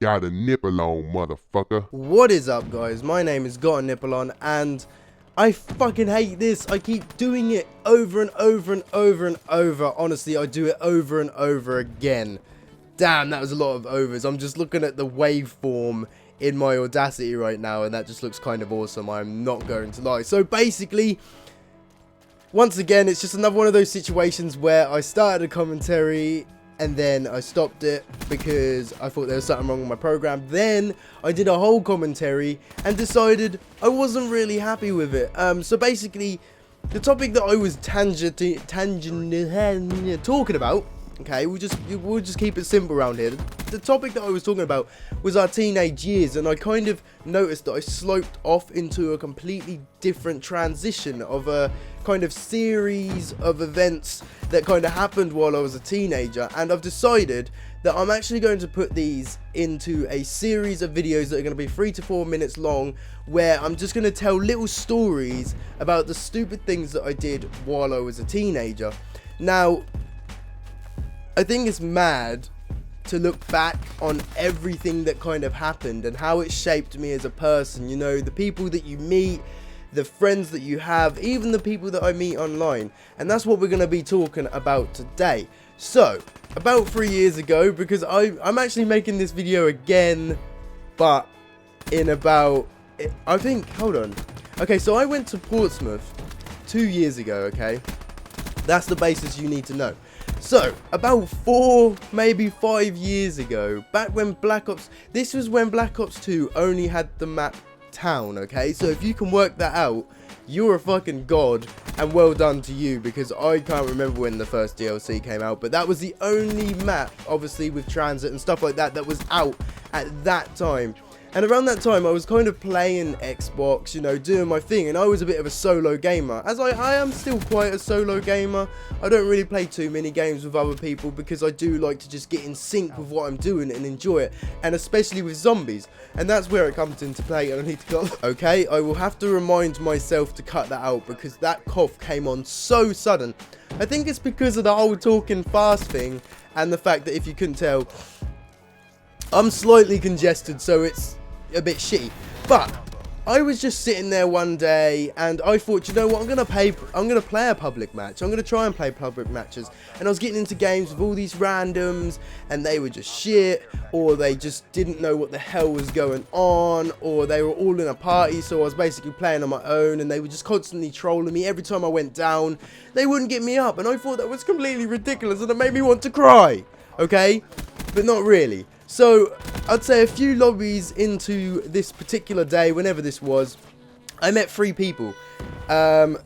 Got a nipple on, motherfucker. What is up, guys? My name is GottaNippleOn, and I fucking hate this. I keep doing it over and over and over and over. Honestly, I do it over and over again. Damn, that was a lot of overs. I'm just looking at the waveform in my Audacity right now, and that just looks kind of awesome. I'm not going to lie. So basically, once again, it's just another one of those situations where I started a commentary and then I stopped it because I thought there was something wrong with my program. Then I did a whole commentary and decided I wasn't really happy with it. So basically, the topic that I was talking about, okay, we'll just keep it simple around here. The topic that I was talking about was our teenage years, and I kind of noticed that I sloped off into a completely different transition of a kind of series of events that kind of happened while I was a teenager, and I've decided that I'm actually going to put these into a series of videos that are going to be 3 to 4 minutes long, where I'm just going to tell little stories about the stupid things that I did while I was a teenager. Now, I think it's mad to look back on everything that kind of happened and how it shaped me as a person. You know, the people that you meet, the friends that you have, even the people that I meet online. And that's what we're going to be talking about today. So, about 3 years ago, because I'm actually making this video again, but in about, I think, hold on. Okay, so I went to Portsmouth 2 years ago, okay? That's the basis you need to know. So, about 4, maybe 5 years ago, back when this was when Black Ops 2 only had the map town, okay? So if you can work that out, you're a fucking god, and well done to you, because I can't remember when the first DLC came out, but that was the only map, obviously with transit and stuff like that, that was out at that time. And around that time, I was kind of playing Xbox, you know, doing my thing, and I was a bit of a solo gamer. As I am still quite a solo gamer. I don't really play too many games with other people because I do like to just get in sync with what I'm doing and enjoy it, and especially with zombies. And that's where it comes into play, and I need to cut. Okay, I will have to remind myself to cut that out because that cough came on so sudden. I think it's because of the whole talking fast thing and the fact that, if you couldn't tell, I'm slightly congested, so it's a bit shitty. But I was just sitting there one day and I thought, you know what, I'm gonna play a public match. I'm gonna try and play public matches. And I was getting into games with all these randoms, and they were just shit, or they just didn't know what the hell was going on, or they were all in a party, so I was basically playing on my own, and they were just constantly trolling me. Every time I went down, they wouldn't get me up, and I thought that was completely ridiculous, and it made me want to cry. Okay, but not really. So, I'd say a few lobbies into this particular day, whenever this was, I met 3 people. And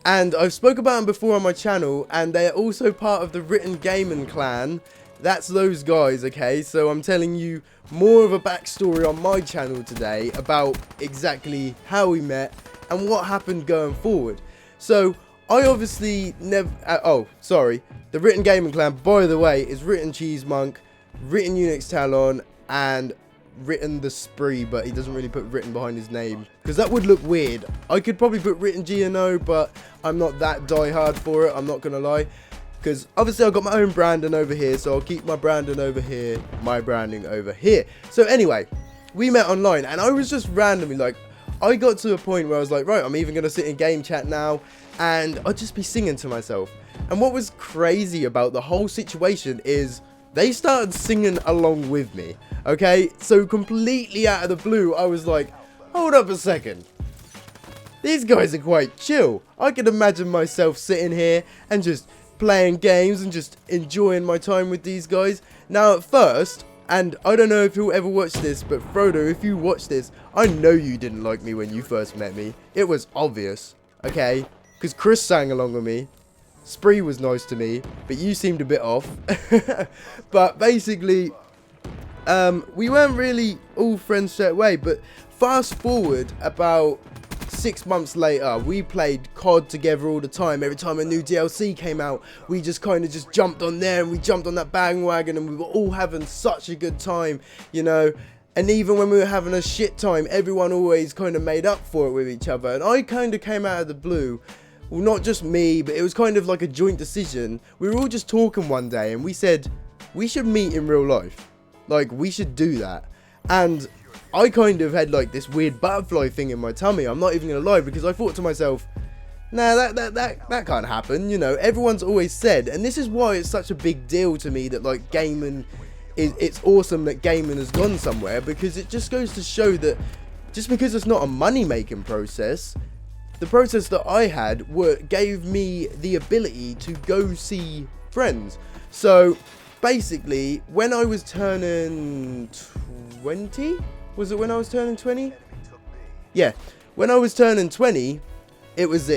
I've spoke about them before on my channel, and they're also part of the Written Gaming clan. That's those guys, okay? So I'm telling you more of a backstory on my channel today about exactly how we met and what happened going forward. So, I obviously never... the Written Gaming clan, by the way, is Written Cheesemonk, Written Unix Talon, and Written the Spree, but he doesn't really put Written behind his name because that would look weird. I could probably put Written GNO, but I'm not that diehard for it, I'm not gonna lie, because obviously I've got my own branding over here, so I'll keep my branding over here, my branding over here. So anyway, we met online, and I was just randomly like, I got to a point where I was like, right, I'm even gonna sit in game chat now, and I'd just be singing to myself. And what was crazy about the whole situation is they started singing along with me, okay? So completely out of the blue, I was like, hold up a second. These guys are quite chill. I could imagine myself sitting here and just playing games and just enjoying my time with these guys. Now at first, and I don't know if you'll ever watch this, but Frodo, if you watch this, I know you didn't like me when you first met me. It was obvious, okay? Because Chris sang along with me. Spree was nice to me, but you seemed a bit off. But basically, we weren't really all friends straight away, but fast forward about 6 months later, we played COD together all the time. Every time a new DLC came out, we just kind of just jumped on there, and we jumped on that bandwagon, and we were all having such a good time, you know. And even when we were having a shit time, everyone always kind of made up for it with each other. And I kind of came out of the blue. Well, not just me, but it was kind of like a joint decision. We were all just talking one day, and we said, we should meet in real life. Like, we should do that. And I kind of had like this weird butterfly thing in my tummy. I'm not even gonna lie, because I thought to myself, nah, that can't happen. You know, everyone's always said, and this is why it's such a big deal to me that like gaming it's awesome that gaming has gone somewhere, because it just goes to show that just because it's not a money making process, the process that I had gave me the ability to go see friends. So basically, when I was turning 20, was it when I was turning 20? Yeah, when I was turning 20, that was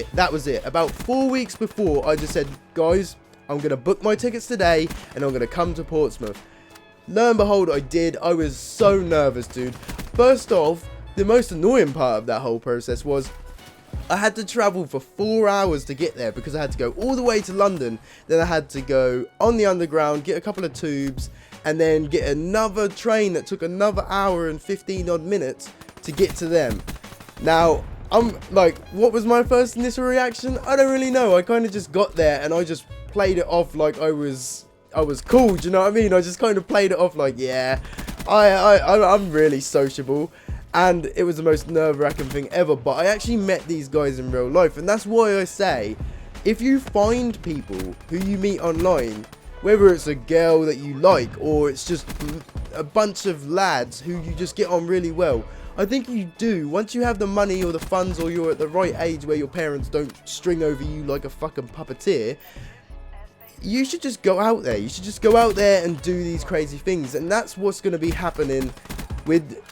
it. About 4 weeks before, I just said, guys, I'm going to book my tickets today and I'm going to come to Portsmouth. Lo and behold, I did. I was so nervous, dude. First off, the most annoying part of that whole process was I had to travel for 4 hours to get there, because I had to go all the way to London, then I had to go on the underground, get a couple of tubes, and then get another train that took another hour and 15 odd minutes to get to them. Now, I'm like, what was my first initial reaction? I don't really know. I kind of just got there and I just played it off like I was cool, do you know what I mean? I just kind of played it off like, yeah, I'm really sociable. And it was the most nerve-wracking thing ever. But I actually met these guys in real life. And that's why I say, if you find people who you meet online, whether it's a girl that you like or it's just a bunch of lads who you just get on really well, I think you do, once you have the money or the funds, or you're at the right age where your parents don't string over you like a fucking puppeteer, you should just go out there. You should just go out there and do these crazy things. And that's what's going to be happening with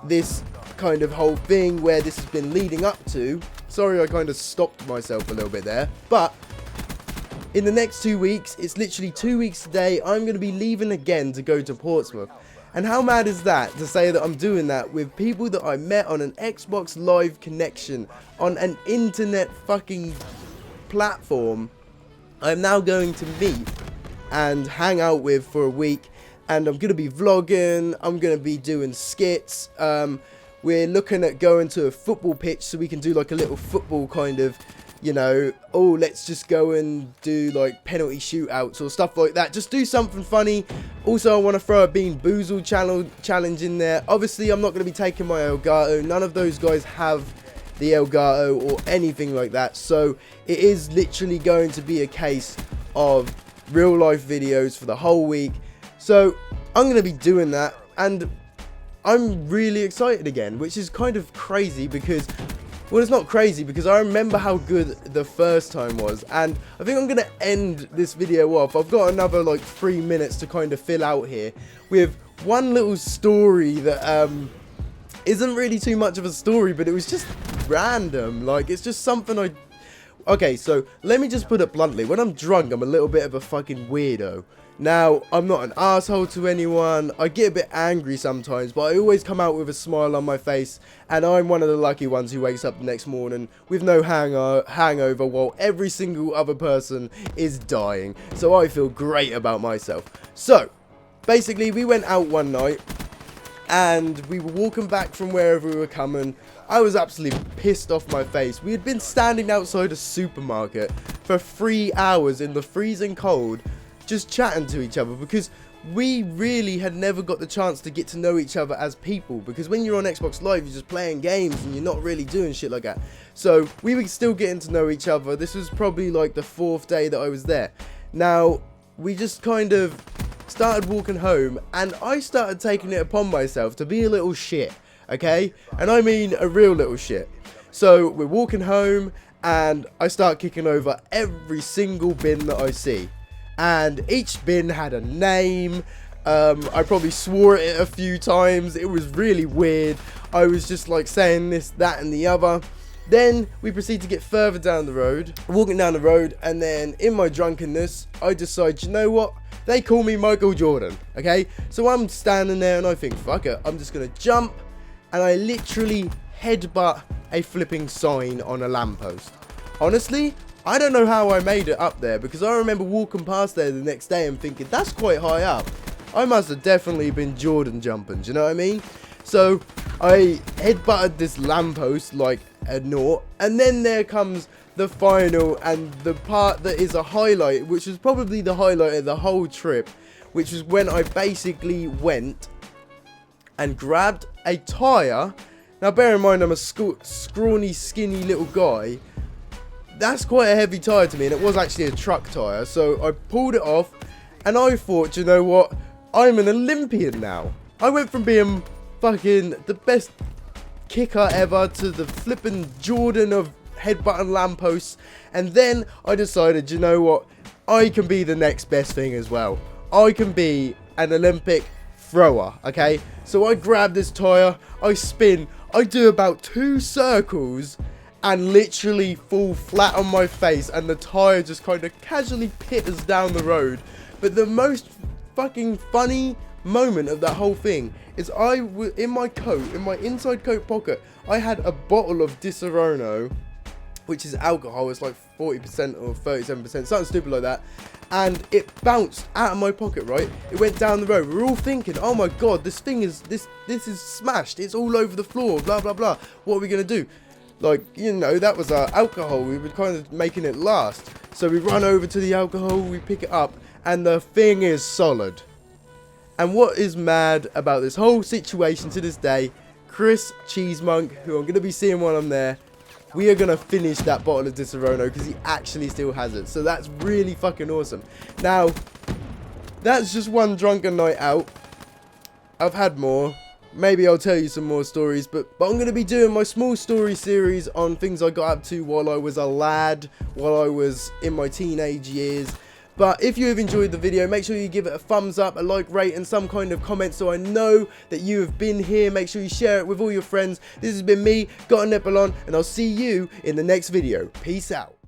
this kind of whole thing, where this has been leading up to. Sorry, I kind of stopped myself a little bit there. But in the next 2 weeks, it's literally 2 weeks today, I'm going to be leaving again to go to Portsmouth. And how mad is that, to say that I'm doing that with people that I met on an Xbox Live connection, on an internet fucking platform, I'm now going to meet and hang out with for a week. And I'm going to be vlogging, I'm going to be doing skits. We're looking at going to a football pitch so we can do like a little football kind of, you know, oh, let's just go and do like penalty shootouts or stuff like that. Just do something funny. Also, I want to throw a Bean Boozled challenge in there. Obviously, I'm not going to be taking my Elgato. None of those guys have the Elgato or anything like that. So it is literally going to be a case of real life videos for the whole week. So I'm going to be doing that, and I'm really excited again, which is kind of crazy because, well, it's not crazy because I remember how good the first time was, and I think I'm going to end this video off. I've got another like 3 minutes to kind of fill out here with one little story that isn't really too much of a story, but it was just random. Like, it's just something okay, so let me just put it bluntly. When I'm drunk, I'm a little bit of a fucking weirdo. Now, I'm not an asshole to anyone. I get a bit angry sometimes, but I always come out with a smile on my face, and I'm one of the lucky ones who wakes up the next morning with no hangover while every single other person is dying. So I feel great about myself. So, basically, we went out one night, and we were walking back from wherever we were coming. I was absolutely pissed off my face. We had been standing outside a supermarket for 3 hours in the freezing cold, just chatting to each other, because we really had never got the chance to get to know each other as people, because when you're on Xbox Live, you're just playing games and you're not really doing shit like that. So we were still getting to know each other. This was probably like the 4th day that I was there. Now, we just kind of started walking home, and I started taking it upon myself to be a little shit, okay? And I mean a real little shit. So we're walking home, and I start kicking over every single bin that I see. And each bin had a name. I probably swore at it a few times. It was really weird. I was just like saying this, that, and the other. Then we proceed to get further down the road, walking down the road, and then in my drunkenness, I decide, you know what? They call me Michael Jordan, okay? So I'm standing there and I think, fuck it, I'm just gonna jump, and I literally headbutt a flipping sign on a lamppost. Honestly, I don't know how I made it up there, because I remember walking past there the next day and thinking, that's quite high up. I must have definitely been Jordan jumping, do you know what I mean? So I headbutted this lamppost like a naught, and then there comes the final and the part that is a highlight, which was probably the highlight of the whole trip, which was when I basically went and grabbed a tyre. Now bear in mind I'm a scrawny, skinny little guy. That's quite a heavy tyre to me, and it was actually a truck tyre. So I pulled it off, and I thought, you know what? I'm an Olympian now. I went from being fucking the best kicker ever to the flipping Jordan of headbutting lampposts, and then I decided, you know what? I can be the next best thing as well. I can be an Olympic thrower, okay? So I grab this tyre, I spin, I do about 2 circles, and literally fall flat on my face, and the tyre just kind of casually pitters down the road. But the most fucking funny moment of that whole thing is in my coat, in my inside coat pocket, I had a bottle of Disaronno, which is alcohol. It's like 40% or 37%, something stupid like that. And it bounced out of my pocket, right? It went down the road. We were all thinking, oh my god, this thing is, this is smashed. It's all over the floor, blah, blah, blah. What are we going to do? Like, you know, that was our alcohol. We were kind of making it last. So we run over to the alcohol, we pick it up, and the thing is solid. And what is mad about this whole situation to this day, Chris Cheesemonk, who I'm going to be seeing while I'm there, we are going to finish that bottle of Disaronno because he actually still has it. So that's really fucking awesome. Now, that's just one drunken night out. I've had more. Maybe I'll tell you some more stories, but I'm going to be doing my small story series on things I got up to while I was a lad, while I was in my teenage years. But if you have enjoyed the video, make sure you give it a thumbs up, a like, rate, and some kind of comment so I know that you have been here. Make sure you share it with all your friends. This has been me, GottaNippleOn, and I'll see you in the next video. Peace out.